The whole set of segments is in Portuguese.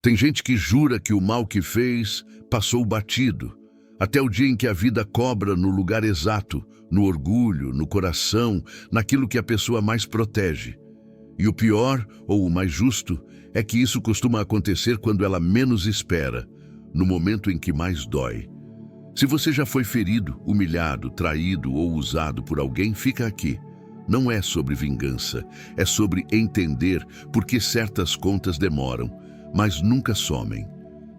Tem gente que jura que o mal que fez passou batido, até o dia em que a vida cobra no lugar exato, no orgulho, no coração, naquilo que a pessoa mais protege. E o pior, ou o mais justo, é que isso costuma acontecer quando ela menos espera, no momento em que mais dói. Se você já foi ferido, humilhado, traído ou usado por alguém, fica aqui. Não é sobre vingança, é sobre entender por que certas contas demoram, mas nunca somem.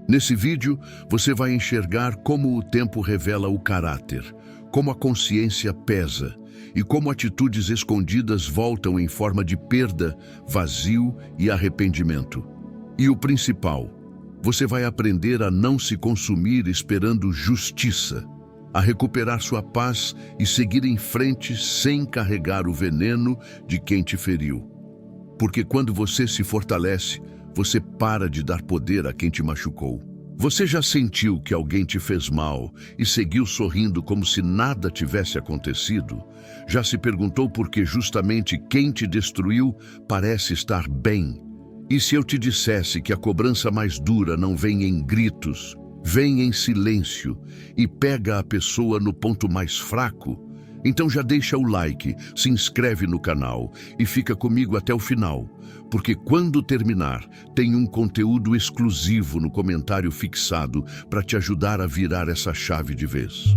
Nesse vídeo, você vai enxergar como o tempo revela o caráter, como a consciência pesa e como atitudes escondidas voltam em forma de perda, vazio e arrependimento. E o principal, você vai aprender a não se consumir esperando justiça, a recuperar sua paz e seguir em frente sem carregar o veneno de quem te feriu. Porque quando você se fortalece, você para de dar poder a quem te machucou. Você já sentiu que alguém te fez mal e seguiu sorrindo como se nada tivesse acontecido? Já se perguntou por que justamente quem te destruiu parece estar bem? E se eu te dissesse que a cobrança mais dura não vem em gritos, vem em silêncio e pega a pessoa no ponto mais fraco? Então já deixa o like, se inscreve no canal e fica comigo até o final, porque quando terminar, tem um conteúdo exclusivo no comentário fixado para te ajudar a virar essa chave de vez.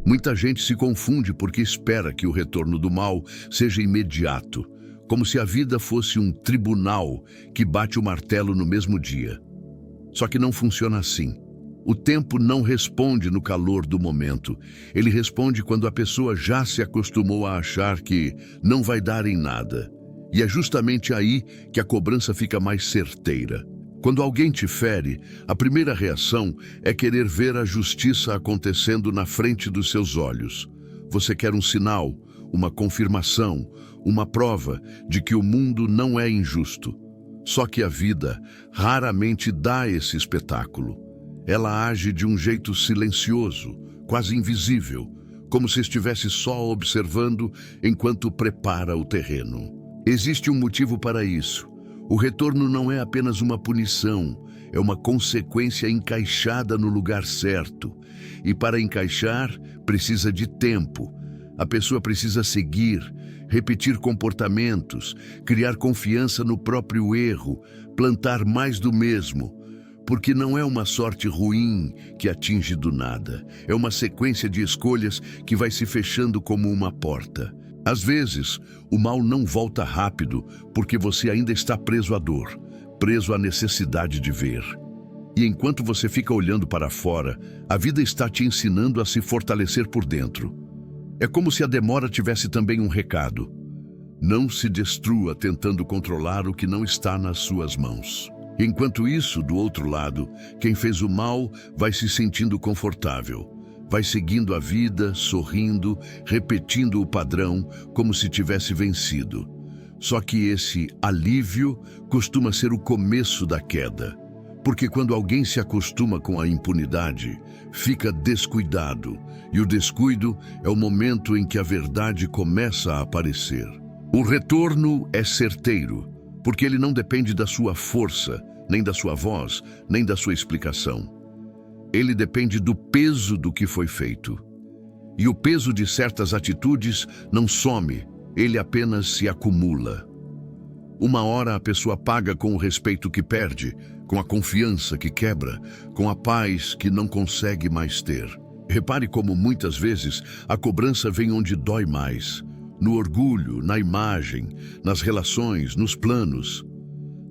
Muita gente se confunde porque espera que o retorno do mal seja imediato, como se a vida fosse um tribunal que bate o martelo no mesmo dia. Só que não funciona assim. O tempo não responde no calor do momento. Ele responde quando a pessoa já se acostumou a achar que não vai dar em nada. E é justamente aí que a cobrança fica mais certeira. Quando alguém te fere, a primeira reação é querer ver a justiça acontecendo na frente dos seus olhos. Você quer um sinal, uma confirmação, uma prova de que o mundo não é injusto. Só que a vida raramente dá esse espetáculo. Ela age de um jeito silencioso, quase invisível, como se estivesse só observando enquanto prepara o terreno. Existe um motivo para isso. O retorno não é apenas uma punição, é uma consequência encaixada no lugar certo. E para encaixar, precisa de tempo. A pessoa precisa seguir, repetir comportamentos, criar confiança no próprio erro, plantar mais do mesmo. Porque não é uma sorte ruim que atinge do nada. É uma sequência de escolhas que vai se fechando como uma porta. Às vezes, o mal não volta rápido porque você ainda está preso à dor, preso à necessidade de ver. E enquanto você fica olhando para fora, a vida está te ensinando a se fortalecer por dentro. É como se a demora tivesse também um recado. Não se destrua tentando controlar o que não está nas suas mãos. Enquanto isso, do outro lado, quem fez o mal vai se sentindo confortável. Vai seguindo a vida, sorrindo, repetindo o padrão como se tivesse vencido. Só que esse alívio costuma ser o começo da queda. Porque quando alguém se acostuma com a impunidade, fica descuidado. E o descuido é o momento em que a verdade começa a aparecer. O retorno é certeiro, porque ele não depende da sua força, nem da sua voz, nem da sua explicação. Ele depende do peso do que foi feito. E o peso de certas atitudes não some, ele apenas se acumula. Uma hora a pessoa paga com o respeito que perde, com a confiança que quebra, com a paz que não consegue mais ter. Repare como muitas vezes a cobrança vem onde dói mais, no orgulho, na imagem, nas relações, nos planos.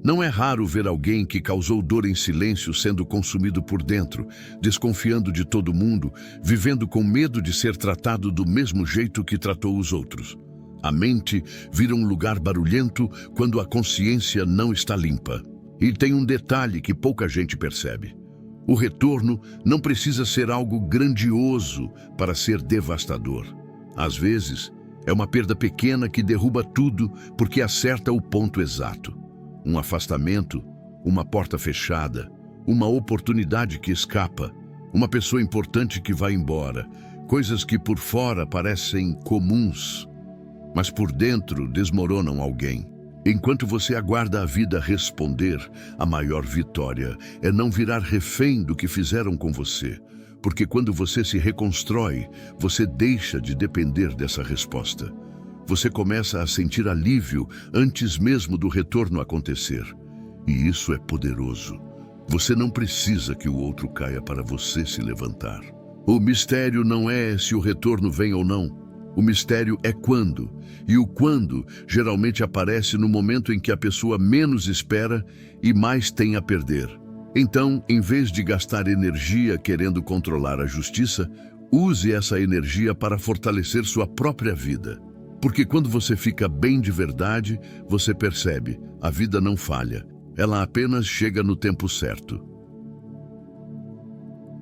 Não é raro ver alguém que causou dor em silêncio sendo consumido por dentro, desconfiando de todo mundo, vivendo com medo de ser tratado do mesmo jeito que tratou os outros. A mente vira um lugar barulhento quando a consciência não está limpa. E tem um detalhe que pouca gente percebe. O retorno não precisa ser algo grandioso para ser devastador. Às vezes, é uma perda pequena que derruba tudo porque acerta o ponto exato. Um afastamento, uma porta fechada, uma oportunidade que escapa, uma pessoa importante que vai embora, coisas que por fora parecem comuns, mas por dentro desmoronam alguém. Enquanto você aguarda a vida responder, a maior vitória é não virar refém do que fizeram com você. Porque quando você se reconstrói, você deixa de depender dessa resposta. Você começa a sentir alívio antes mesmo do retorno acontecer. E isso é poderoso. Você não precisa que o outro caia para você se levantar. O mistério não é se o retorno vem ou não. O mistério é quando. E o quando geralmente aparece no momento em que a pessoa menos espera e mais tem a perder. Então, em vez de gastar energia querendo controlar a justiça, use essa energia para fortalecer sua própria vida. Porque quando você fica bem de verdade, você percebe, a vida não falha. Ela apenas chega no tempo certo.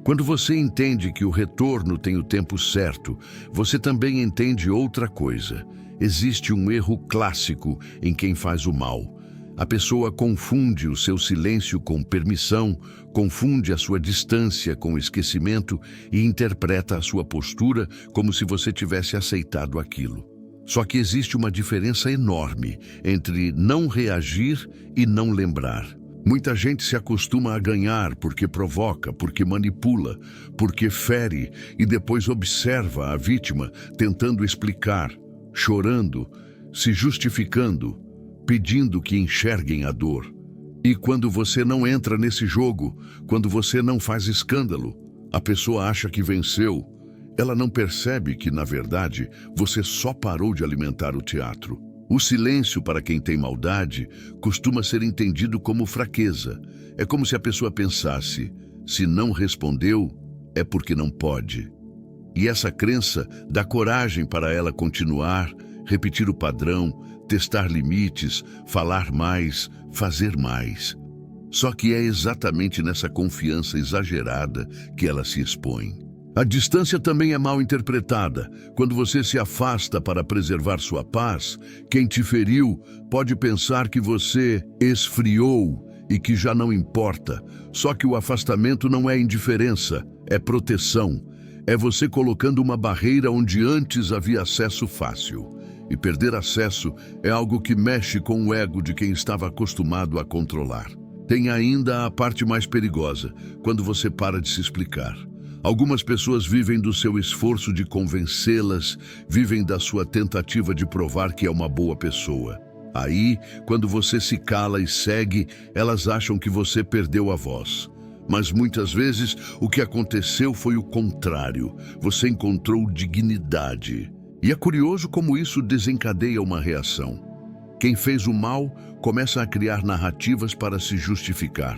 Quando você entende que o retorno tem o tempo certo, você também entende outra coisa. Existe um erro clássico em quem faz o mal. A pessoa confunde o seu silêncio com permissão, confunde a sua distância com esquecimento e interpreta a sua postura como se você tivesse aceitado aquilo. Só que existe uma diferença enorme entre não reagir e não lembrar. Muita gente se acostuma a ganhar porque provoca, porque manipula, porque fere e depois observa a vítima tentando explicar, chorando, se justificando, pedindo que enxerguem a dor. E quando você não entra nesse jogo, quando você não faz escândalo, a pessoa acha que venceu. Ela não percebe que, na verdade, você só parou de alimentar o teatro. O silêncio para quem tem maldade costuma ser entendido como fraqueza. É como se a pessoa pensasse, se não respondeu, é porque não pode. E essa crença dá coragem para ela continuar, repetir o padrão, testar limites, falar mais, fazer mais. Só que é exatamente nessa confiança exagerada que ela se expõe. A distância também é mal interpretada. Quando você se afasta para preservar sua paz, quem te feriu pode pensar que você esfriou e que já não importa. Só que o afastamento não é indiferença, é proteção. É você colocando uma barreira onde antes havia acesso fácil. E perder acesso é algo que mexe com o ego de quem estava acostumado a controlar. Tem ainda a parte mais perigosa, quando você para de se explicar. Algumas pessoas vivem do seu esforço de convencê-las, vivem da sua tentativa de provar que é uma boa pessoa. Aí, quando você se cala e segue, elas acham que você perdeu a voz. Mas muitas vezes o que aconteceu foi o contrário. Você encontrou dignidade. E é curioso como isso desencadeia uma reação. Quem fez o mal começa a criar narrativas para se justificar.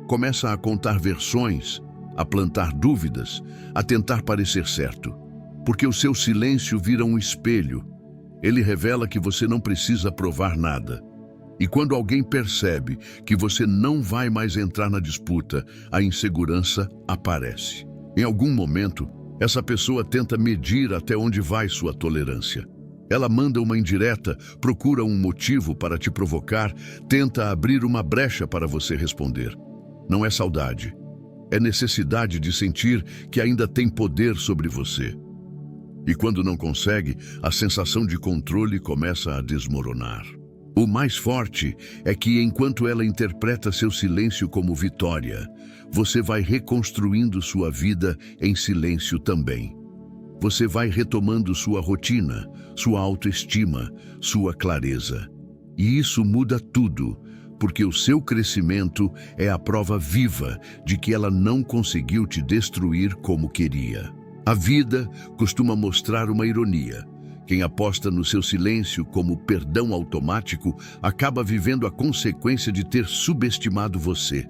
Começa a contar versões, a plantar dúvidas, a tentar parecer certo. Porque o seu silêncio vira um espelho. Ele revela que você não precisa provar nada. E quando alguém percebe que você não vai mais entrar na disputa, a insegurança aparece. Em algum momento, essa pessoa tenta medir até onde vai sua tolerância. Ela manda uma indireta, procura um motivo para te provocar, tenta abrir uma brecha para você responder. Não é saudade. É necessidade de sentir que ainda tem poder sobre você. E quando não consegue, a sensação de controle começa a desmoronar. O mais forte é que, enquanto ela interpreta seu silêncio como vitória, você vai reconstruindo sua vida em silêncio também. Você vai retomando sua rotina, sua autoestima, sua clareza. E isso muda tudo, porque o seu crescimento é a prova viva de que ela não conseguiu te destruir como queria. A vida costuma mostrar uma ironia. Quem aposta no seu silêncio como perdão automático acaba vivendo a consequência de ter subestimado você.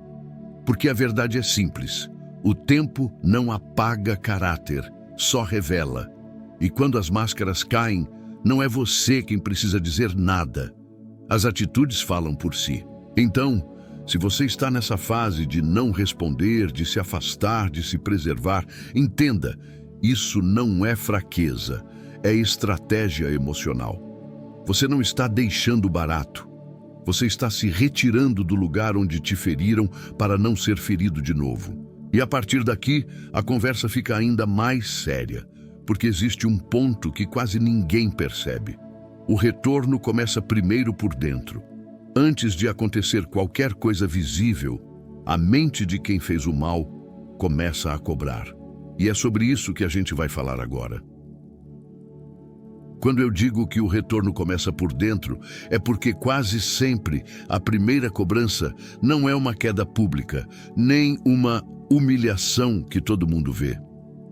Porque a verdade é simples. O tempo não apaga caráter, só revela. E quando as máscaras caem, não é você quem precisa dizer nada. As atitudes falam por si. Então, se você está nessa fase de não responder, de se afastar, de se preservar, entenda, isso não é fraqueza, é estratégia emocional. Você não está deixando barato. Você está se retirando do lugar onde te feriram para não ser ferido de novo. E a partir daqui, a conversa fica ainda mais séria, porque existe um ponto que quase ninguém percebe. O retorno começa primeiro por dentro. Antes de acontecer qualquer coisa visível, a mente de quem fez o mal começa a cobrar. E é sobre isso que a gente vai falar agora. Quando eu digo que o retorno começa por dentro, é porque quase sempre a primeira cobrança não é uma queda pública, nem uma humilhação que todo mundo vê.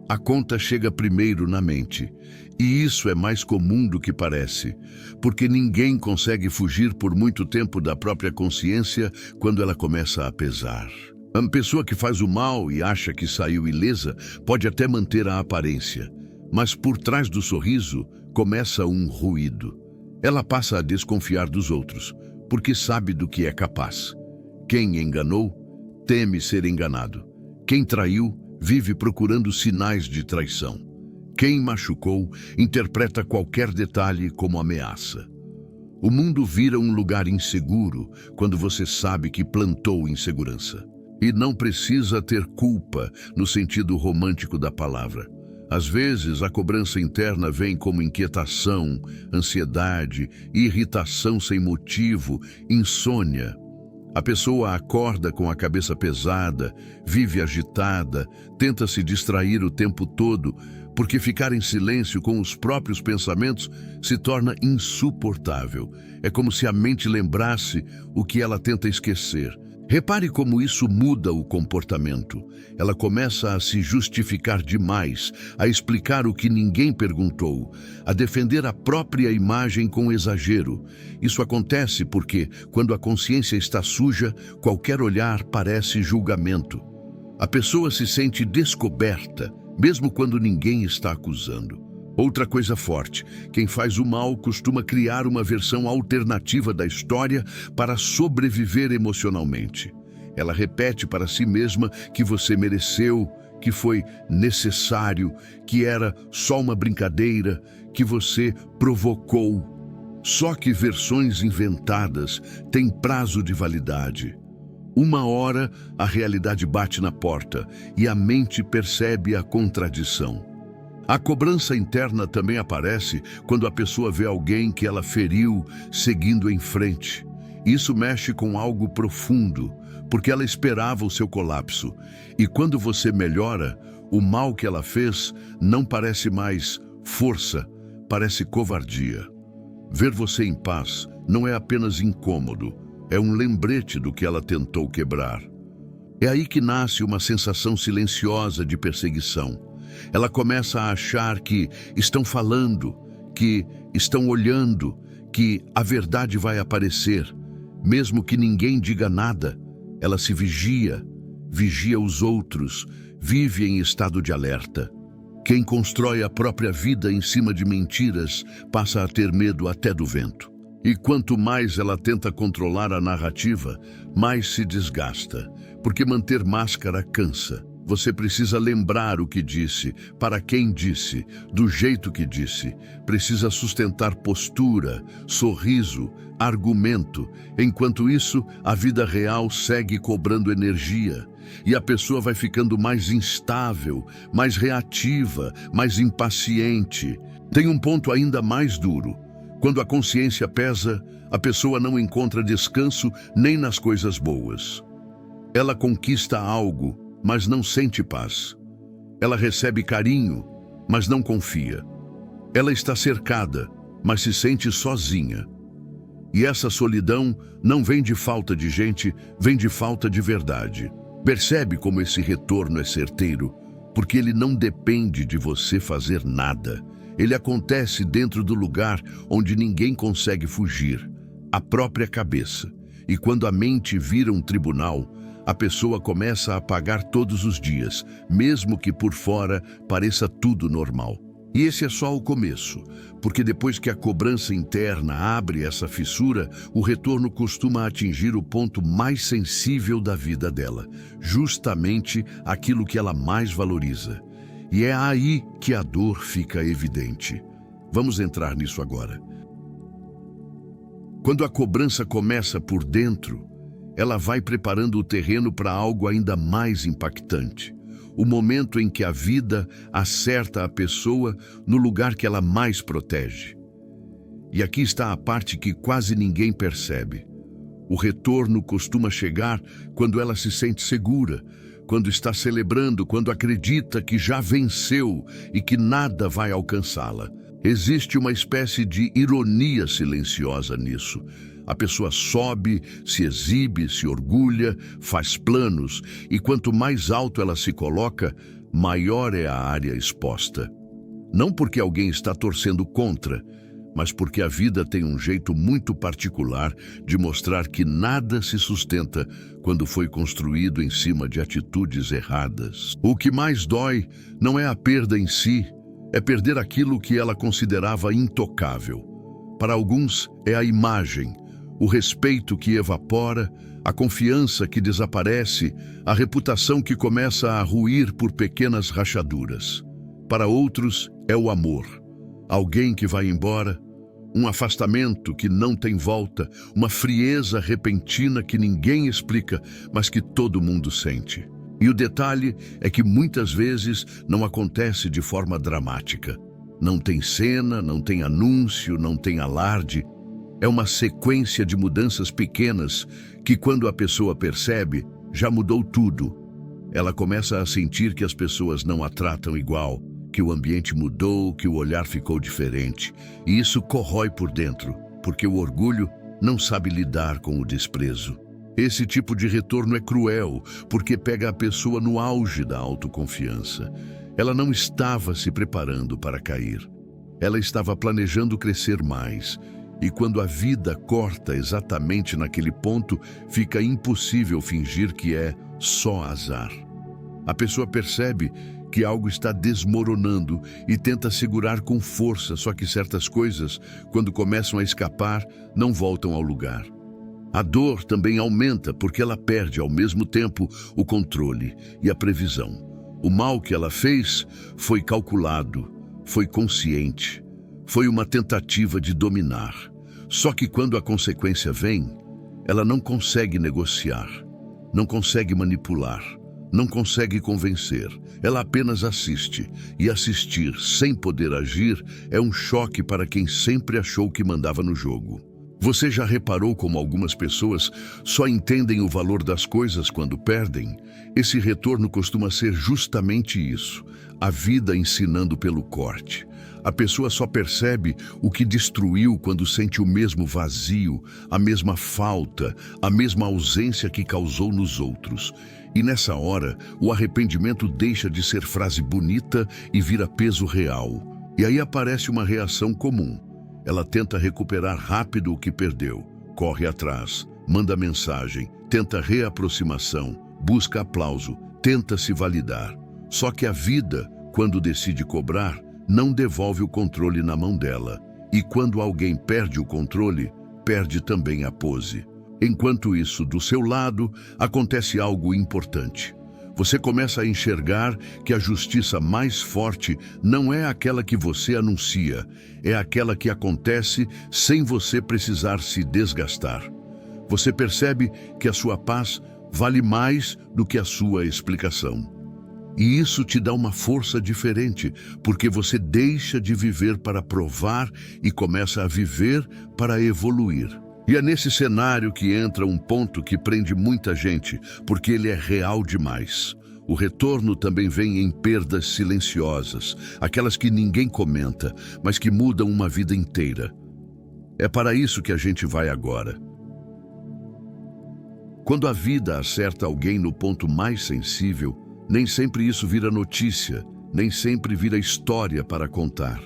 A conta chega primeiro na mente, e isso é mais comum do que parece, porque ninguém consegue fugir por muito tempo da própria consciência quando ela começa a pesar. A pessoa que faz o mal e acha que saiu ilesa pode até manter a aparência, mas por trás do sorriso começa um ruído. Ela passa a desconfiar dos outros, porque sabe do que é capaz. Quem enganou, teme ser enganado. Quem traiu, vive procurando sinais de traição. Quem machucou, interpreta qualquer detalhe como ameaça. O mundo vira um lugar inseguro quando você sabe que plantou insegurança. E não precisa ter culpa no sentido romântico da palavra. Às vezes, a cobrança interna vem como inquietação, ansiedade, irritação sem motivo, insônia. A pessoa acorda com a cabeça pesada, vive agitada, tenta se distrair o tempo todo, porque ficar em silêncio com os próprios pensamentos se torna insuportável. É como se a mente lembrasse o que ela tenta esquecer. Repare como isso muda o comportamento. Ela começa a se justificar demais, a explicar o que ninguém perguntou, a defender a própria imagem com exagero. Isso acontece porque, quando a consciência está suja, qualquer olhar parece julgamento. A pessoa se sente descoberta, mesmo quando ninguém está acusando. Outra coisa forte, quem faz o mal costuma criar uma versão alternativa da história para sobreviver emocionalmente. Ela repete para si mesma que você mereceu, que foi necessário, que era só uma brincadeira, que você provocou. Só que versões inventadas têm prazo de validade. Uma hora, a realidade bate na porta e a mente percebe a contradição. A cobrança interna também aparece quando a pessoa vê alguém que ela feriu seguindo em frente. Isso mexe com algo profundo, porque ela esperava o seu colapso. E quando você melhora, o mal que ela fez não parece mais força, parece covardia. Ver você em paz não é apenas incômodo, é um lembrete do que ela tentou quebrar. É aí que nasce uma sensação silenciosa de perseguição. Ela começa a achar que estão falando, que estão olhando, que a verdade vai aparecer. Mesmo que ninguém diga nada, ela se vigia, vigia os outros, vive em estado de alerta. Quem constrói a própria vida em cima de mentiras passa a ter medo até do vento. E quanto mais ela tenta controlar a narrativa, mais se desgasta, porque manter máscara cansa. Você precisa lembrar o que disse, para quem disse, do jeito que disse. Precisa sustentar postura, sorriso, argumento. Enquanto isso, a vida real segue cobrando energia. E a pessoa vai ficando mais instável, mais reativa, mais impaciente. Tem um ponto ainda mais duro. Quando a consciência pesa, a pessoa não encontra descanso nem nas coisas boas. Ela conquista algo, mas não sente paz. Ela recebe carinho, mas não confia. Ela está cercada, mas se sente sozinha. E essa solidão não vem de falta de gente, vem de falta de verdade. Percebe como esse retorno é certeiro? Porque ele não depende de você fazer nada. Ele acontece dentro do lugar onde ninguém consegue fugir, a própria cabeça. E quando a mente vira um tribunal, a pessoa começa a pagar todos os dias, mesmo que por fora pareça tudo normal. E esse é só o começo, porque depois que a cobrança interna abre essa fissura, o retorno costuma atingir o ponto mais sensível da vida dela, justamente aquilo que ela mais valoriza. E é aí que a dor fica evidente. Vamos entrar nisso agora. Quando a cobrança começa por dentro, ela vai preparando o terreno para algo ainda mais impactante. O momento em que a vida acerta a pessoa no lugar que ela mais protege. E aqui está a parte que quase ninguém percebe. O retorno costuma chegar quando ela se sente segura, quando está celebrando, quando acredita que já venceu e que nada vai alcançá-la. Existe uma espécie de ironia silenciosa nisso. A pessoa sobe, se exibe, se orgulha, faz planos, e quanto mais alto ela se coloca, maior é a área exposta. Não porque alguém está torcendo contra, mas porque a vida tem um jeito muito particular de mostrar que nada se sustenta quando foi construído em cima de atitudes erradas. O que mais dói não é a perda em si, é perder aquilo que ela considerava intocável. Para alguns, é a imagem, o respeito que evapora, a confiança que desaparece, a reputação que começa a ruir por pequenas rachaduras. Para outros, é o amor. Alguém que vai embora, um afastamento que não tem volta, uma frieza repentina que ninguém explica, mas que todo mundo sente. E o detalhe é que muitas vezes não acontece de forma dramática. Não tem cena, não tem anúncio, não tem alarde. É uma sequência de mudanças pequenas que, quando a pessoa percebe, já mudou tudo. Ela começa a sentir que as pessoas não a tratam igual, que o ambiente mudou, que o olhar ficou diferente. E isso corrói por dentro, porque o orgulho não sabe lidar com o desprezo. Esse tipo de retorno é cruel, porque pega a pessoa no auge da autoconfiança. Ela não estava se preparando para cair. Ela estava planejando crescer mais. E quando a vida corta exatamente naquele ponto, fica impossível fingir que é só azar. A pessoa percebe que algo está desmoronando e tenta segurar com força, só que certas coisas, quando começam a escapar, não voltam ao lugar. A dor também aumenta porque ela perde ao mesmo tempo o controle e a previsão. O mal que ela fez foi calculado, foi consciente, foi uma tentativa de dominar. Só que quando a consequência vem, ela não consegue negociar, não consegue manipular, não consegue convencer. Ela apenas assiste. E assistir sem poder agir é um choque para quem sempre achou que mandava no jogo. Você já reparou como algumas pessoas só entendem o valor das coisas quando perdem? Esse retorno costuma ser justamente isso, a vida ensinando pelo corte. A pessoa só percebe o que destruiu quando sente o mesmo vazio, a mesma falta, a mesma ausência que causou nos outros. E nessa hora, o arrependimento deixa de ser frase bonita e vira peso real. E aí aparece uma reação comum. Ela tenta recuperar rápido o que perdeu, corre atrás, manda mensagem, tenta reaproximação, busca aplauso, tenta se validar. Só que a vida, quando decide cobrar, não devolve o controle na mão dela. E quando alguém perde o controle, perde também a pose. Enquanto isso, do seu lado, acontece algo importante. Você começa a enxergar que a justiça mais forte não é aquela que você anuncia, é aquela que acontece sem você precisar se desgastar. Você percebe que a sua paz vale mais do que a sua explicação. E isso te dá uma força diferente, porque você deixa de viver para provar e começa a viver para evoluir. E é nesse cenário que entra um ponto que prende muita gente, porque ele é real demais. O retorno também vem em perdas silenciosas, aquelas que ninguém comenta, mas que mudam uma vida inteira. É para isso que a gente vai agora. Quando a vida acerta alguém no ponto mais sensível, nem sempre isso vira notícia, nem sempre vira história para contar.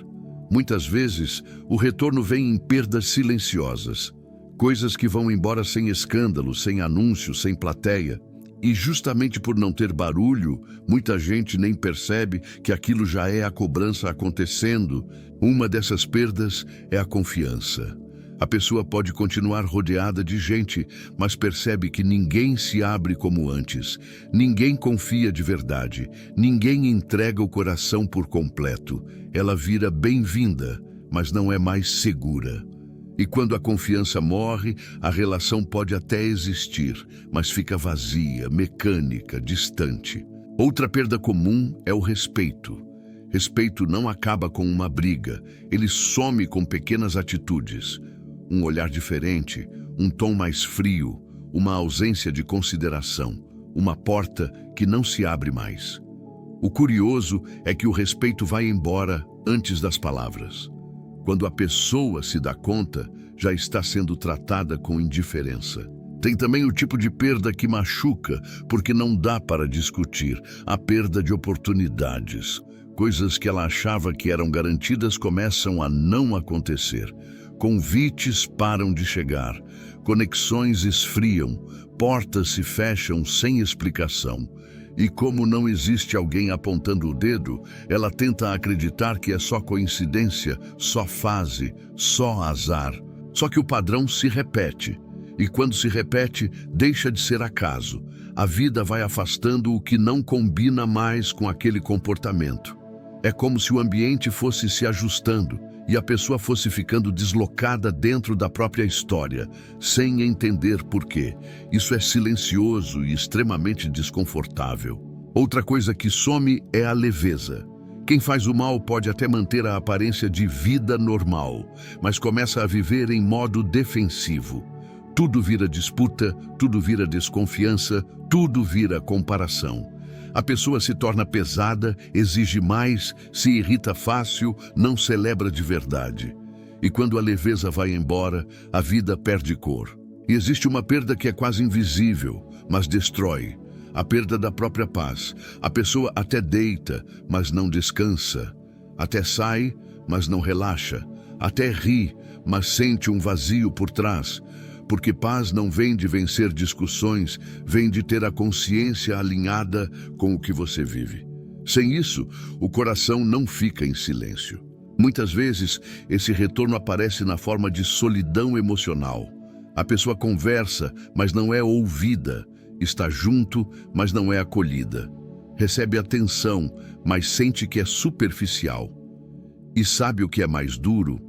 Muitas vezes, o retorno vem em perdas silenciosas. Coisas que vão embora sem escândalo, sem anúncio, sem plateia. E justamente por não ter barulho, muita gente nem percebe que aquilo já é a cobrança acontecendo. Uma dessas perdas é a confiança. A pessoa pode continuar rodeada de gente, mas percebe que ninguém se abre como antes. Ninguém confia de verdade. Ninguém entrega o coração por completo. Ela vira bem-vinda, mas não é mais segura. E quando a confiança morre, a relação pode até existir, mas fica vazia, mecânica, distante. Outra perda comum é o respeito. Respeito não acaba com uma briga, ele some com pequenas atitudes. Um olhar diferente, um tom mais frio, uma ausência de consideração, uma porta que não se abre mais. O curioso é que o respeito vai embora antes das palavras. Quando a pessoa se dá conta, já está sendo tratada com indiferença. Tem também o tipo de perda que machuca, porque não dá para discutir, a perda de oportunidades. Coisas que ela achava que eram garantidas começam a não acontecer. Convites param de chegar, conexões esfriam, portas se fecham sem explicação. E como não existe alguém apontando o dedo, ela tenta acreditar que é só coincidência, só fase, só azar. Só que o padrão se repete. E quando se repete, deixa de ser acaso. A vida vai afastando o que não combina mais com aquele comportamento. É como se o ambiente fosse se ajustando e a pessoa fosse ficando deslocada dentro da própria história, sem entender por quê. Isso é silencioso e extremamente desconfortável. Outra coisa que some é a leveza. Quem faz o mal pode até manter a aparência de vida normal, mas começa a viver em modo defensivo. Tudo vira disputa, tudo vira desconfiança, tudo vira comparação. A pessoa se torna pesada, exige mais, se irrita fácil, não celebra de verdade. E quando a leveza vai embora, a vida perde cor. E existe uma perda que é quase invisível, mas destrói. A perda da própria paz. A pessoa até deita, mas não descansa. Até sai, mas não relaxa. Até ri, mas sente um vazio por trás. Porque paz não vem de vencer discussões, vem de ter a consciência alinhada com o que você vive. Sem isso, o coração não fica em silêncio. Muitas vezes, esse retorno aparece na forma de solidão emocional. A pessoa conversa, mas não é ouvida. Está junto, mas não é acolhida. Recebe atenção, mas sente que é superficial. E sabe o que é mais duro?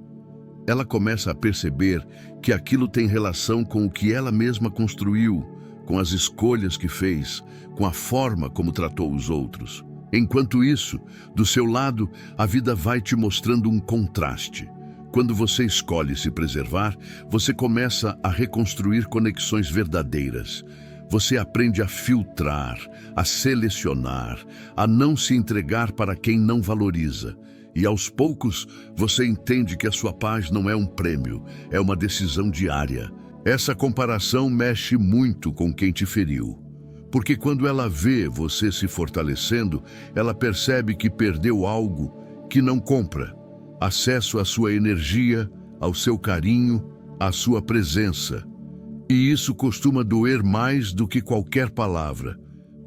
Ela começa a perceber que aquilo tem relação com o que ela mesma construiu, com as escolhas que fez, com a forma como tratou os outros. Enquanto isso, do seu lado, a vida vai te mostrando um contraste. Quando você escolhe se preservar, você começa a reconstruir conexões verdadeiras. Você aprende a filtrar, a selecionar, a não se entregar para quem não valoriza. E aos poucos, você entende que a sua paz não é um prêmio, é uma decisão diária. Essa comparação mexe muito com quem te feriu. Porque quando ela vê você se fortalecendo, ela percebe que perdeu algo que não compra. Acesso à sua energia, ao seu carinho, à sua presença. E isso costuma doer mais do que qualquer palavra,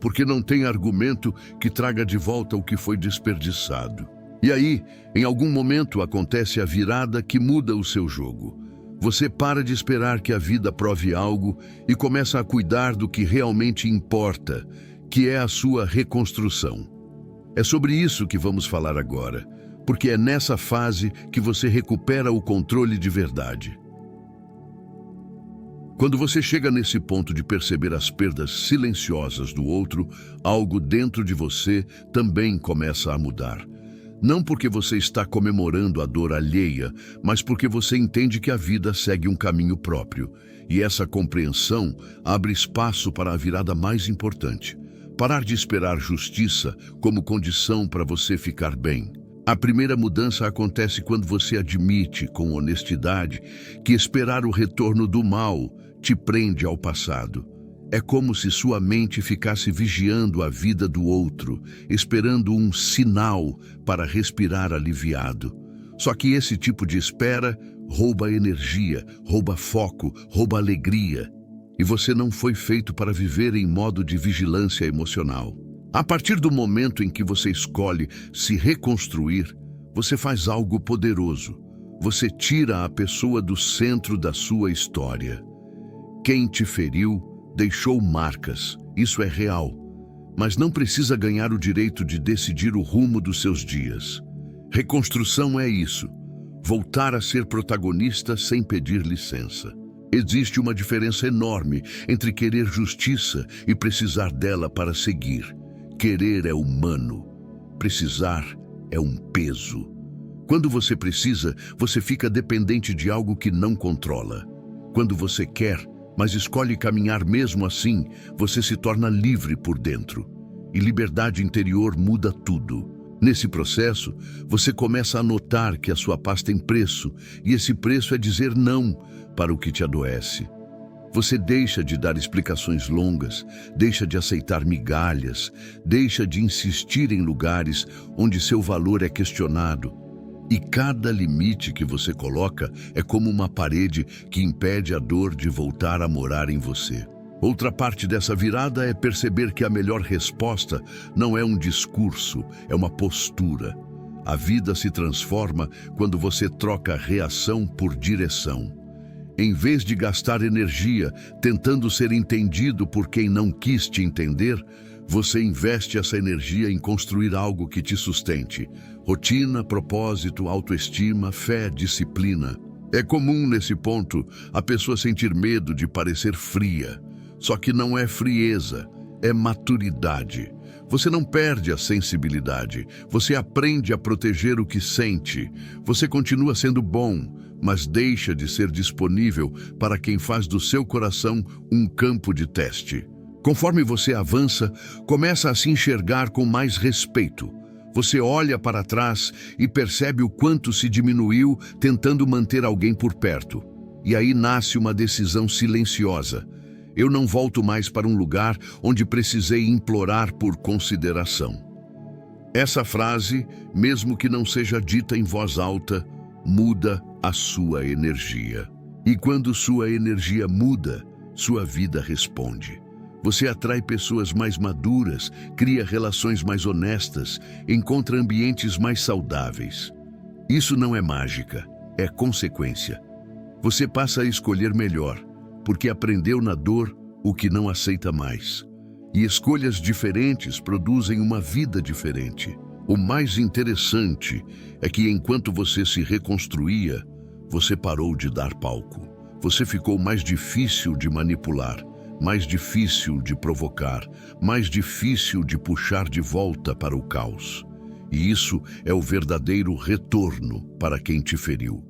porque não tem argumento que traga de volta o que foi desperdiçado. E aí, em algum momento, acontece a virada que muda o seu jogo. Você para de esperar que a vida prove algo e começa a cuidar do que realmente importa, que é a sua reconstrução. É sobre isso que vamos falar agora, porque é nessa fase que você recupera o controle de verdade. Quando você chega nesse ponto de perceber as perdas silenciosas do outro, algo dentro de você também começa a mudar. Não porque você está comemorando a dor alheia, mas porque você entende que a vida segue um caminho próprio. E essa compreensão abre espaço para a virada mais importante. Parar de esperar justiça como condição para você ficar bem. A primeira mudança acontece quando você admite, com honestidade, que esperar o retorno do mal te prende ao passado. É como se sua mente ficasse vigiando a vida do outro, esperando um sinal para respirar aliviado. Só que esse tipo de espera rouba energia, rouba foco, rouba alegria. E você não foi feito para viver em modo de vigilância emocional. A partir do momento em que você escolhe se reconstruir, você faz algo poderoso. Você tira a pessoa do centro da sua história. Quem te feriu deixou marcas, isso é real, mas não precisa ganhar o direito de decidir o rumo dos seus dias. Reconstrução é isso, voltar a ser protagonista sem pedir licença. Existe uma diferença enorme entre querer justiça e precisar dela para seguir. Querer é humano, precisar é um peso. Quando você precisa, você fica dependente de algo que não controla. Quando você quer, mas escolhe caminhar mesmo assim, você se torna livre por dentro. E liberdade interior muda tudo. Nesse processo, você começa a notar que a sua paz tem preço, e esse preço é dizer não para o que te adoece. Você deixa de dar explicações longas, deixa de aceitar migalhas, deixa de insistir em lugares onde seu valor é questionado. E cada limite que você coloca é como uma parede que impede a dor de voltar a morar em você. Outra parte dessa virada é perceber que a melhor resposta não é um discurso, é uma postura. A vida se transforma quando você troca reação por direção. Em vez de gastar energia tentando ser entendido por quem não quis te entender, você investe essa energia em construir algo que te sustente. Rotina, propósito, autoestima, fé, disciplina. É comum nesse ponto a pessoa sentir medo de parecer fria. Só que não é frieza, é maturidade. Você não perde a sensibilidade, você aprende a proteger o que sente. Você continua sendo bom, mas deixa de ser disponível para quem faz do seu coração um campo de teste. Conforme você avança, começa a se enxergar com mais respeito. Você olha para trás e percebe o quanto se diminuiu tentando manter alguém por perto. E aí nasce uma decisão silenciosa. Eu não volto mais para um lugar onde precisei implorar por consideração. Essa frase, mesmo que não seja dita em voz alta, muda a sua energia. E quando sua energia muda, sua vida responde. Você atrai pessoas mais maduras, cria relações mais honestas, encontra ambientes mais saudáveis. Isso não é mágica, é consequência. Você passa a escolher melhor, porque aprendeu na dor o que não aceita mais. E escolhas diferentes produzem uma vida diferente. O mais interessante é que enquanto você se reconstruía, você parou de dar palco. Você ficou mais difícil de manipular, mais difícil de provocar, mais difícil de puxar de volta para o caos. E isso é o verdadeiro retorno para quem te feriu.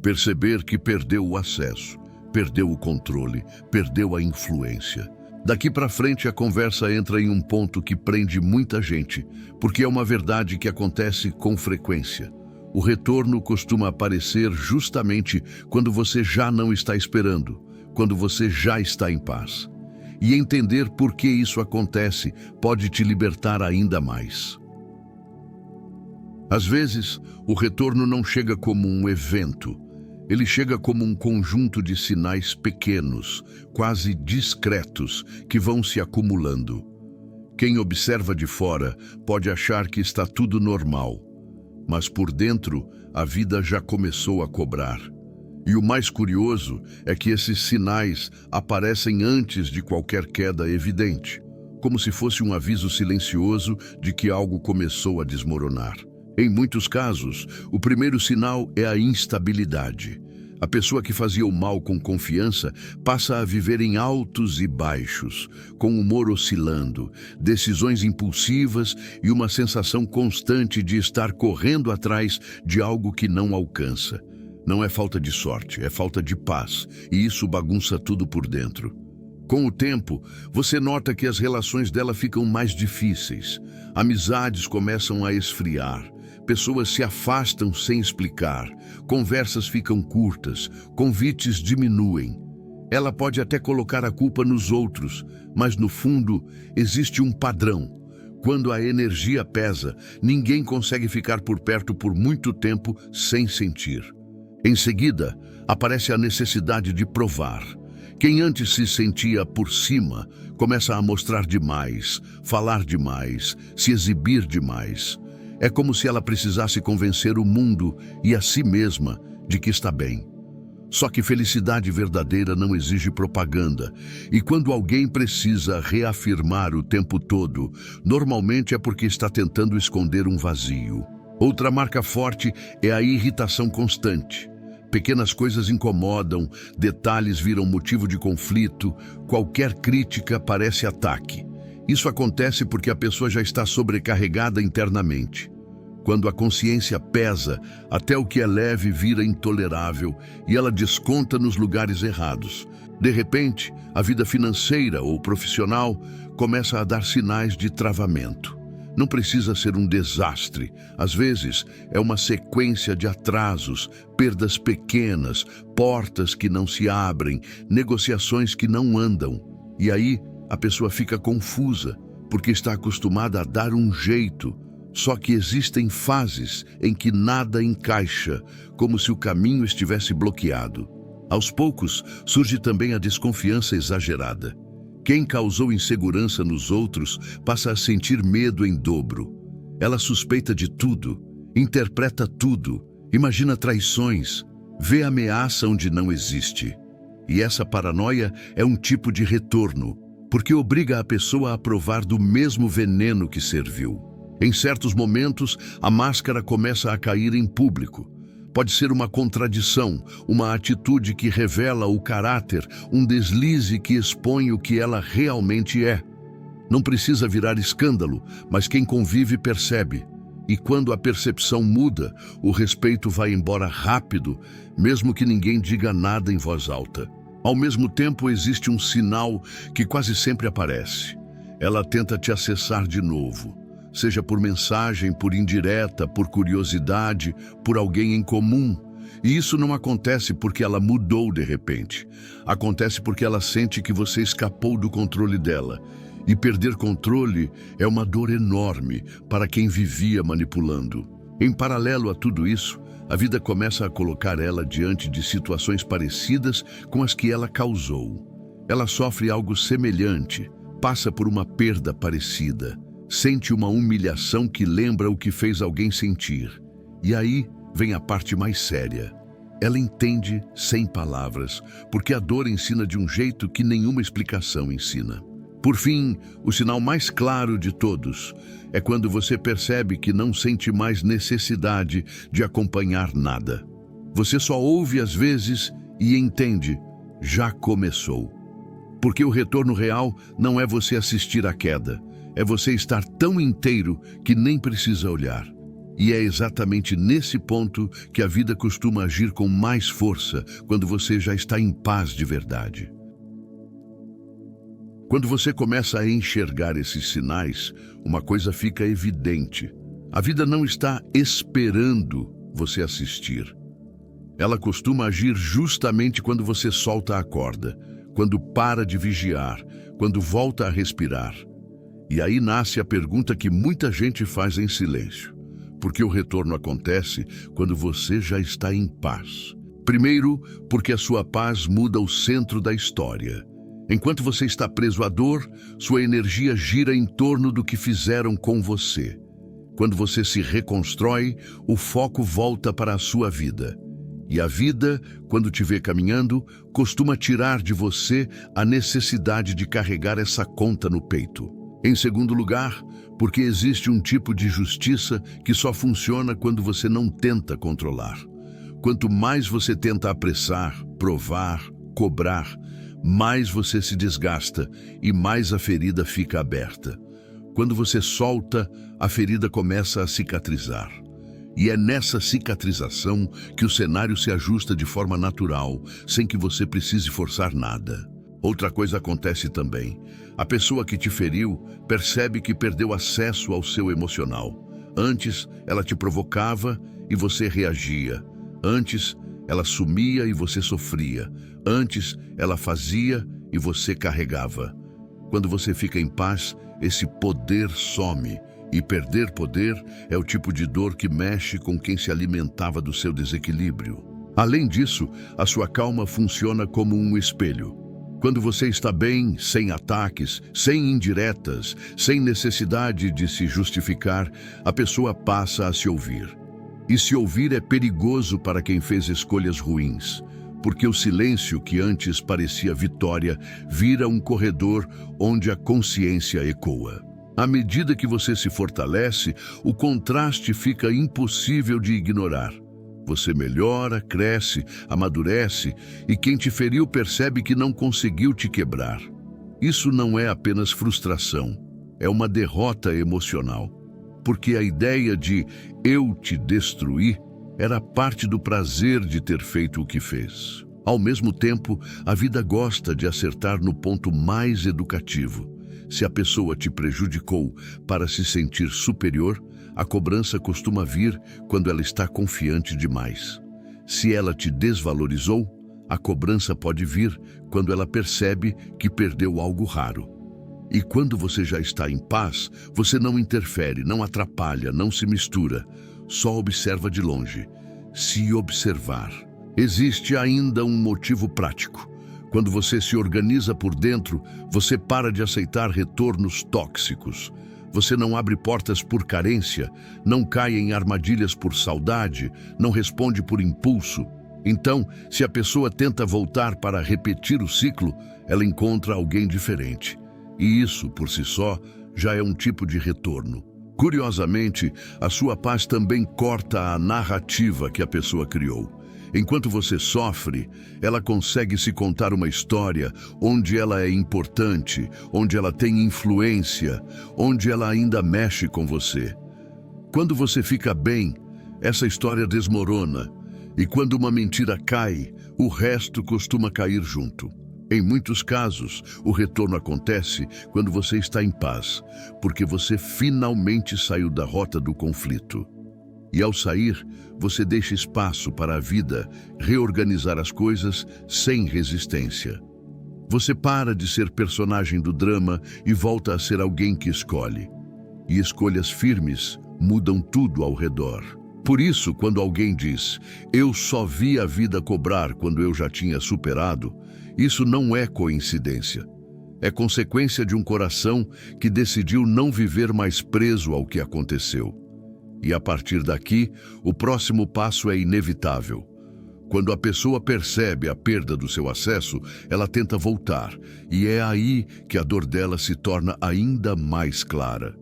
Perceber que perdeu o acesso, perdeu o controle, perdeu a influência. Daqui para frente a conversa entra em um ponto que prende muita gente, porque é uma verdade que acontece com frequência. O retorno costuma aparecer justamente quando você já não está esperando, quando você já está em paz. E entender por que isso acontece pode te libertar ainda mais. Às vezes, o retorno não chega como um evento. Ele chega como um conjunto de sinais pequenos, quase discretos, que vão se acumulando. Quem observa de fora pode achar que está tudo normal, mas por dentro a vida já começou a cobrar. E o mais curioso é que esses sinais aparecem antes de qualquer queda evidente, como se fosse um aviso silencioso de que algo começou a desmoronar. Em muitos casos, o primeiro sinal é a instabilidade. A pessoa que fazia o mal com confiança passa a viver em altos e baixos, com o humor oscilando, decisões impulsivas e uma sensação constante de estar correndo atrás de algo que não alcança. Não é falta de sorte, é falta de paz, e isso bagunça tudo por dentro. Com o tempo, você nota que as relações dela ficam mais difíceis. Amizades começam a esfriar. Pessoas se afastam sem explicar, conversas ficam curtas, convites diminuem. Ela pode até colocar a culpa nos outros, mas no fundo existe um padrão. Quando a energia pesa, ninguém consegue ficar por perto por muito tempo sem sentir. Em seguida, aparece a necessidade de provar. Quem antes se sentia por cima, começa a mostrar demais, falar demais, se exibir demais. É como se ela precisasse convencer o mundo e a si mesma de que está bem. Só que felicidade verdadeira não exige propaganda, e quando alguém precisa reafirmar o tempo todo, normalmente é porque está tentando esconder um vazio. Outra marca forte é a irritação constante. Pequenas coisas incomodam, detalhes viram motivo de conflito, qualquer crítica parece ataque. Isso acontece porque a pessoa já está sobrecarregada internamente. quando a consciência pesa, até o que é leve vira intolerável e ela desconta nos lugares errados. De repente, a vida financeira ou profissional começa a dar sinais de travamento. Não precisa ser um desastre. Às vezes, é uma sequência de atrasos, perdas pequenas, portas que não se abrem, negociações que não andam. E aí, a pessoa fica confusa, porque está acostumada a dar um jeito. Só que existem fases em que nada encaixa, como se o caminho estivesse bloqueado. Aos poucos, surge também a desconfiança exagerada. Quem causou insegurança nos outros passa a sentir medo em dobro. Ela suspeita de tudo, interpreta tudo, imagina traições, vê ameaça onde não existe. E essa paranoia é um tipo de retorno, porque obriga a pessoa a provar do mesmo veneno que serviu. Em certos momentos, a máscara começa a cair em público. Pode ser uma contradição, uma atitude que revela o caráter, um deslize que expõe o que ela realmente é. Não precisa virar escândalo, mas quem convive percebe. E quando a percepção muda, o respeito vai embora rápido, mesmo que ninguém diga nada em voz alta. Ao mesmo tempo, existe um sinal que quase sempre aparece. Ela tenta te acessar de novo. Seja por mensagem, por indireta, por curiosidade, por alguém em comum. E isso não acontece porque ela mudou de repente. Acontece porque ela sente que você escapou do controle dela. E perder controle é uma dor enorme para quem vivia manipulando. Em paralelo a tudo isso, a vida começa a colocar ela diante de situações parecidas com as que ela causou. Ela sofre algo semelhante, passa por uma perda parecida. Sente uma humilhação que lembra o que fez alguém sentir. E aí vem a parte mais séria. Ela entende sem palavras, porque a dor ensina de um jeito que nenhuma explicação ensina. Por fim, o sinal mais claro de todos é quando você percebe que não sente mais necessidade de acompanhar nada. Você só ouve às vezes e entende, já começou. Porque o retorno real não é você assistir à queda. É você estar tão inteiro que nem precisa olhar. E é exatamente nesse ponto que a vida costuma agir com mais força, quando você já está em paz de verdade. Quando você começa a enxergar esses sinais, uma coisa fica evidente. A vida não está esperando você assistir. Ela costuma agir justamente quando você solta a corda, quando para de vigiar, quando volta a respirar. E aí nasce a pergunta que muita gente faz em silêncio. Porque o retorno acontece quando você já está em paz. Primeiro, porque a sua paz muda o centro da história. Enquanto você está preso à dor, sua energia gira em torno do que fizeram com você. Quando você se reconstrói, o foco volta para a sua vida. E a vida, quando te vê caminhando, costuma tirar de você a necessidade de carregar essa conta no peito. Em segundo lugar, porque existe um tipo de justiça que só funciona quando você não tenta controlar. Quanto mais você tenta apressar, provar, cobrar, mais você se desgasta e mais a ferida fica aberta. Quando você solta, a ferida começa a cicatrizar. E é nessa cicatrização que o cenário se ajusta de forma natural, sem que você precise forçar nada. Outra coisa acontece também. A pessoa que te feriu percebe que perdeu acesso ao seu emocional. Antes, ela te provocava e você reagia. Antes, ela sumia e você sofria. Antes, ela fazia e você carregava. Quando você fica em paz, esse poder some. E perder poder é o tipo de dor que mexe com quem se alimentava do seu desequilíbrio. Além disso, a sua calma funciona como um espelho. Quando você está bem, sem ataques, sem indiretas, sem necessidade de se justificar, a pessoa passa a se ouvir. E se ouvir é perigoso para quem fez escolhas ruins, porque o silêncio que antes parecia vitória vira um corredor onde a consciência ecoa. À medida que você se fortalece, o contraste fica impossível de ignorar. Você melhora, cresce, amadurece e quem te feriu percebe que não conseguiu te quebrar. Isso não é apenas frustração, é uma derrota emocional. porque a ideia de eu te destruí era parte do prazer de ter feito o que fez. Ao mesmo tempo, a vida gosta de acertar no ponto mais educativo. Se a pessoa te prejudicou para se sentir superior, a cobrança costuma vir quando ela está confiante demais. Se ela te desvalorizou, a cobrança pode vir quando ela percebe que perdeu algo raro. E quando você já está em paz, você não interfere, não atrapalha, não se mistura, só observa de longe. Se observar. Existe ainda um motivo prático. Quando você se organiza por dentro, você para de aceitar retornos tóxicos. Você não abre portas por carência, não cai em armadilhas por saudade, não responde por impulso. Então, se a pessoa tenta voltar para repetir o ciclo, ela encontra alguém diferente. E isso, por si só, já é um tipo de retorno. Curiosamente, a sua paz também corta a narrativa que a pessoa criou. Enquanto você sofre, ela consegue se contar uma história onde ela é importante, onde ela tem influência, onde ela ainda mexe com você. Quando você fica bem, essa história desmorona, e quando uma mentira cai, o resto costuma cair junto. Em muitos casos, o retorno acontece quando você está em paz, porque você finalmente saiu da rota do conflito. E ao sair, você deixa espaço para a vida reorganizar as coisas sem resistência. Você para de ser personagem do drama e volta a ser alguém que escolhe. E escolhas firmes mudam tudo ao redor. Por isso, quando alguém diz, eu só vi a vida cobrar quando eu já tinha superado, isso não é coincidência. É consequência de um coração que decidiu não viver mais preso ao que aconteceu. E a partir daqui, o próximo passo é inevitável. Quando a pessoa percebe a perda do seu acesso, ela tenta voltar, e é aí que a dor dela se torna ainda mais clara.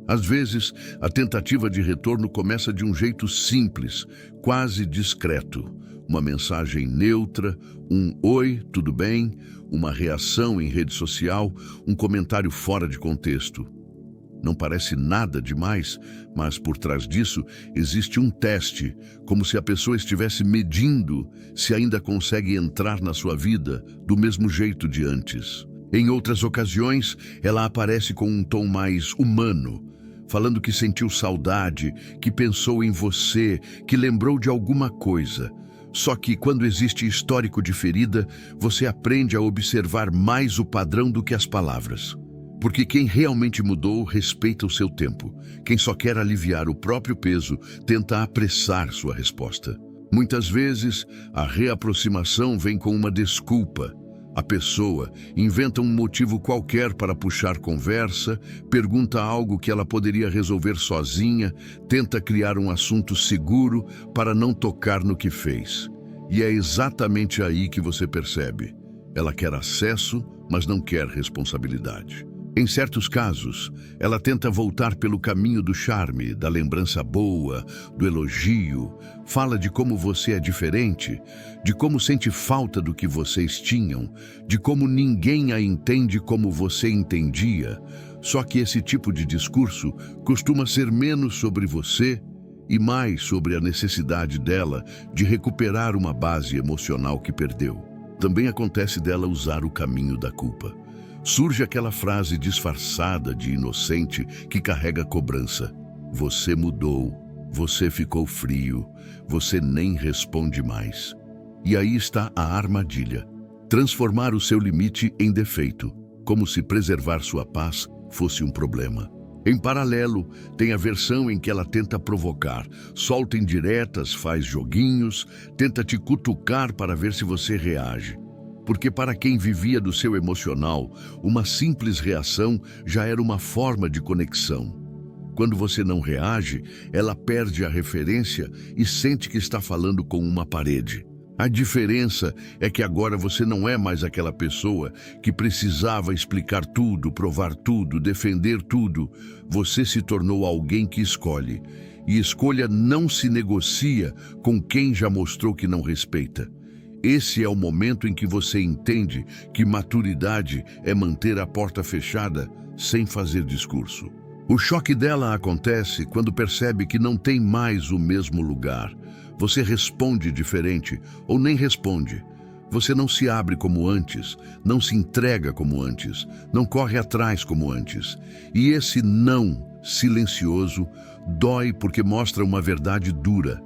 Às vezes, a tentativa de retorno começa de um jeito simples, quase discreto. Uma mensagem neutra, um oi, tudo bem, uma reação em rede social, um comentário fora de contexto. Não parece nada demais, mas por trás disso existe um teste, como se a pessoa estivesse medindo se ainda consegue entrar na sua vida do mesmo jeito de antes. Em outras ocasiões, ela aparece com um tom mais humano, falando que sentiu saudade, que pensou em você, que lembrou de alguma coisa. Só que quando existe histórico de ferida, você aprende a observar mais o padrão do que as palavras. Porque quem realmente mudou respeita o seu tempo. Quem só quer aliviar o próprio peso tenta apressar sua resposta. Muitas vezes, a reaproximação vem com uma desculpa. A pessoa inventa um motivo qualquer para puxar conversa, pergunta algo que ela poderia resolver sozinha, tenta criar um assunto seguro para não tocar no que fez. E é exatamente aí que você percebe. Ela quer acesso, mas não quer responsabilidade. Em certos casos, ela tenta voltar pelo caminho do charme, da lembrança boa, do elogio, fala de como você é diferente, de como sente falta do que vocês tinham, de como ninguém a entende como você entendia. Só que esse tipo de discurso costuma ser menos sobre você e mais sobre a necessidade dela de recuperar uma base emocional que perdeu. Também acontece dela usar o caminho da culpa. Surge aquela frase disfarçada de inocente que carrega cobrança. Você mudou, você ficou frio, você nem responde mais. E aí está a armadilha. Transformar o seu limite em defeito, como se preservar sua paz fosse um problema. Em paralelo, tem a versão em que ela tenta provocar, solta indiretas, faz joguinhos, tenta te cutucar para ver se você reage. Porque para quem vivia do seu emocional, uma simples reação já era uma forma de conexão. Quando você não reage, ela perde a referência e sente que está falando com uma parede. A diferença é que agora você não é mais aquela pessoa que precisava explicar tudo, provar tudo, defender tudo. Você se tornou alguém que escolhe. E escolha não se negocia com quem já mostrou que não respeita. Esse é o momento em que você entende que maturidade é manter a porta fechada sem fazer discurso. O choque dela acontece quando percebe que não tem mais o mesmo lugar. Você responde diferente ou nem responde. Você não se abre como antes, não se entrega como antes, não corre atrás como antes. E esse não silencioso dói porque mostra uma verdade dura.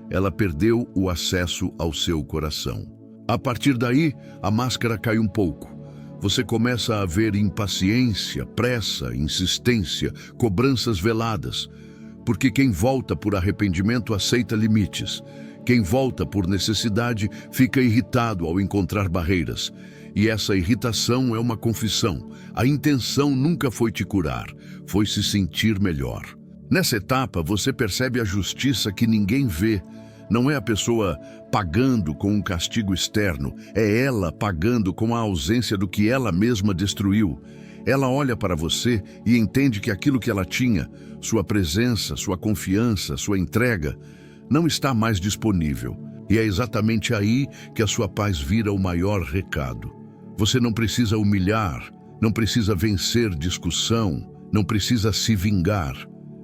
Ela perdeu o acesso ao seu coração. A partir daí, a máscara cai um pouco. Você começa a ver impaciência, pressa, insistência, cobranças veladas. Porque quem volta por arrependimento aceita limites. Quem volta por necessidade fica irritado ao encontrar barreiras. E essa irritação é uma confissão. A intenção nunca foi te curar, foi se sentir melhor. Nessa etapa, você percebe a justiça que ninguém vê. Não é a pessoa pagando com um castigo externo, é ela pagando com a ausência do que ela mesma destruiu. Ela olha para você e entende que aquilo que ela tinha, sua presença, sua confiança, sua entrega, não está mais disponível. E é exatamente aí que a sua paz vira o maior recado. Você não precisa humilhar, não precisa vencer discussão, não precisa se vingar.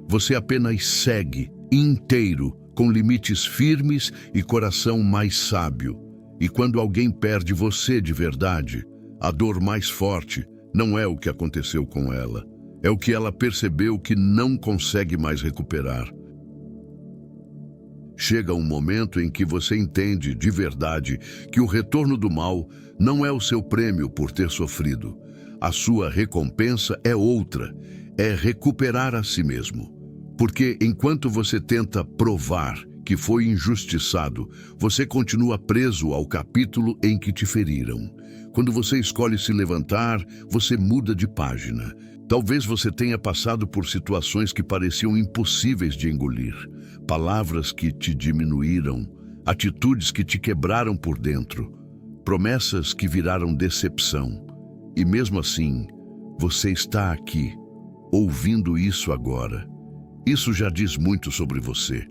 Você apenas segue inteiro, com limites firmes e coração mais sábio. E quando alguém perde você de verdade, a dor mais forte não é o que aconteceu com ela, é o que ela percebeu que não consegue mais recuperar. Chega um momento em que você entende de verdade que o retorno do mal não é o seu prêmio por ter sofrido. A sua recompensa é outra, é recuperar a si mesmo. Porque enquanto você tenta provar que foi injustiçado, você continua preso ao capítulo em que te feriram. Quando você escolhe se levantar, você muda de página. Talvez você tenha passado por situações que pareciam impossíveis de engolir, palavras que te diminuíram, atitudes que te quebraram por dentro, promessas que viraram decepção. E mesmo assim, você está aqui, ouvindo isso agora. Isso já diz muito sobre você.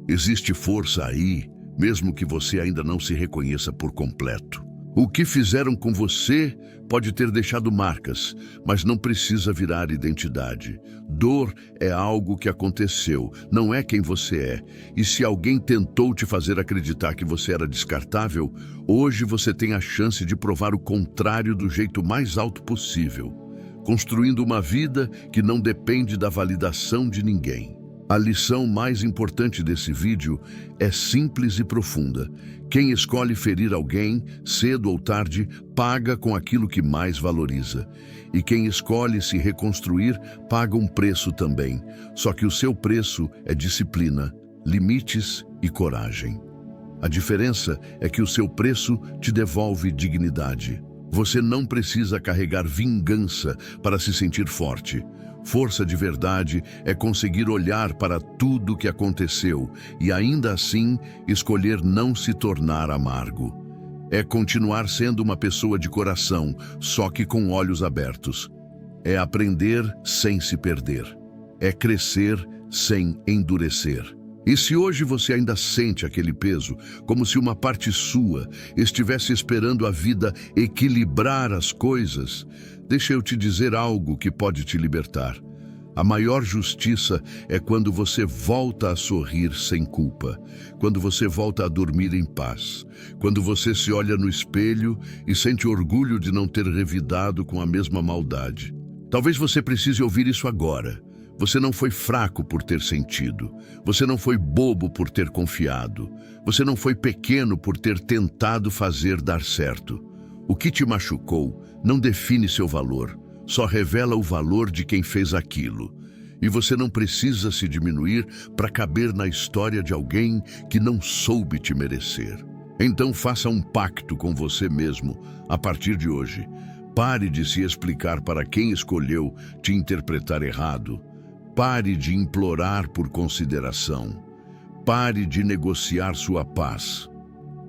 Existe força aí, mesmo que você ainda não se reconheça por completo. O que fizeram com você pode ter deixado marcas, mas não precisa virar identidade. Dor é algo que aconteceu, não é quem você é. E se alguém tentou te fazer acreditar que você era descartável, hoje você tem a chance de provar o contrário do jeito mais alto possível, construindo uma vida que não depende da validação de ninguém. A lição mais importante desse vídeo é simples e profunda. Quem escolhe ferir alguém, cedo ou tarde, paga com aquilo que mais valoriza. E quem escolhe se reconstruir, paga um preço também. Só que o seu preço é disciplina, limites e coragem. A diferença é que o seu preço te devolve dignidade. Você não precisa carregar vingança para se sentir forte. Força de verdade é conseguir olhar para tudo o que aconteceu e ainda assim escolher não se tornar amargo. É continuar sendo uma pessoa de coração, só que com olhos abertos. É aprender sem se perder. É crescer sem endurecer. E se hoje você ainda sente aquele peso, como se uma parte sua estivesse esperando a vida equilibrar as coisas, deixa eu te dizer algo que pode te libertar. A maior justiça é quando você volta a sorrir sem culpa, quando você volta a dormir em paz, quando você se olha no espelho e sente orgulho de não ter revidado com a mesma maldade. Talvez você precise ouvir isso agora. Você não foi fraco por ter sentido. Você não foi bobo por ter confiado. Você não foi pequeno por ter tentado fazer dar certo. O que te machucou não define seu valor, só revela o valor de quem fez aquilo. E você não precisa se diminuir para caber na história de alguém que não soube te merecer. Então faça um pacto com você mesmo a partir de hoje. Pare de se explicar para quem escolheu te interpretar errado. Pare de implorar por consideração. Pare de negociar sua paz.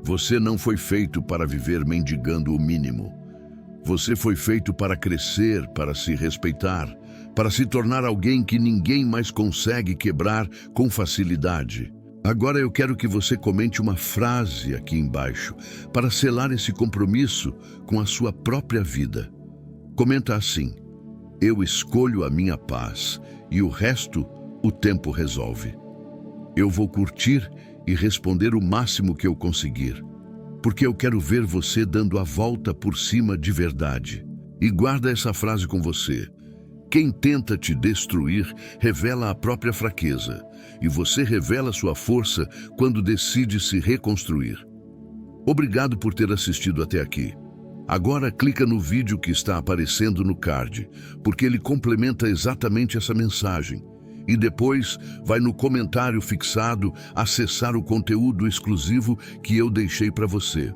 Você não foi feito para viver mendigando o mínimo. Você foi feito para crescer, para se respeitar, para se tornar alguém que ninguém mais consegue quebrar com facilidade. Agora eu quero que você comente uma frase aqui embaixo para selar esse compromisso com a sua própria vida. Comenta assim: Eu escolho a minha paz e o resto o tempo resolve. Eu vou curtir e responder o máximo que eu conseguir, porque eu quero ver você dando a volta por cima de verdade. E guarda essa frase com você. Quem tenta te destruir revela a própria fraqueza, e você revela sua força quando decide se reconstruir. Obrigado por ter assistido até aqui. Agora clica no vídeo que está aparecendo no card, porque ele complementa exatamente essa mensagem. E depois vai no comentário fixado acessar o conteúdo exclusivo que eu deixei para você.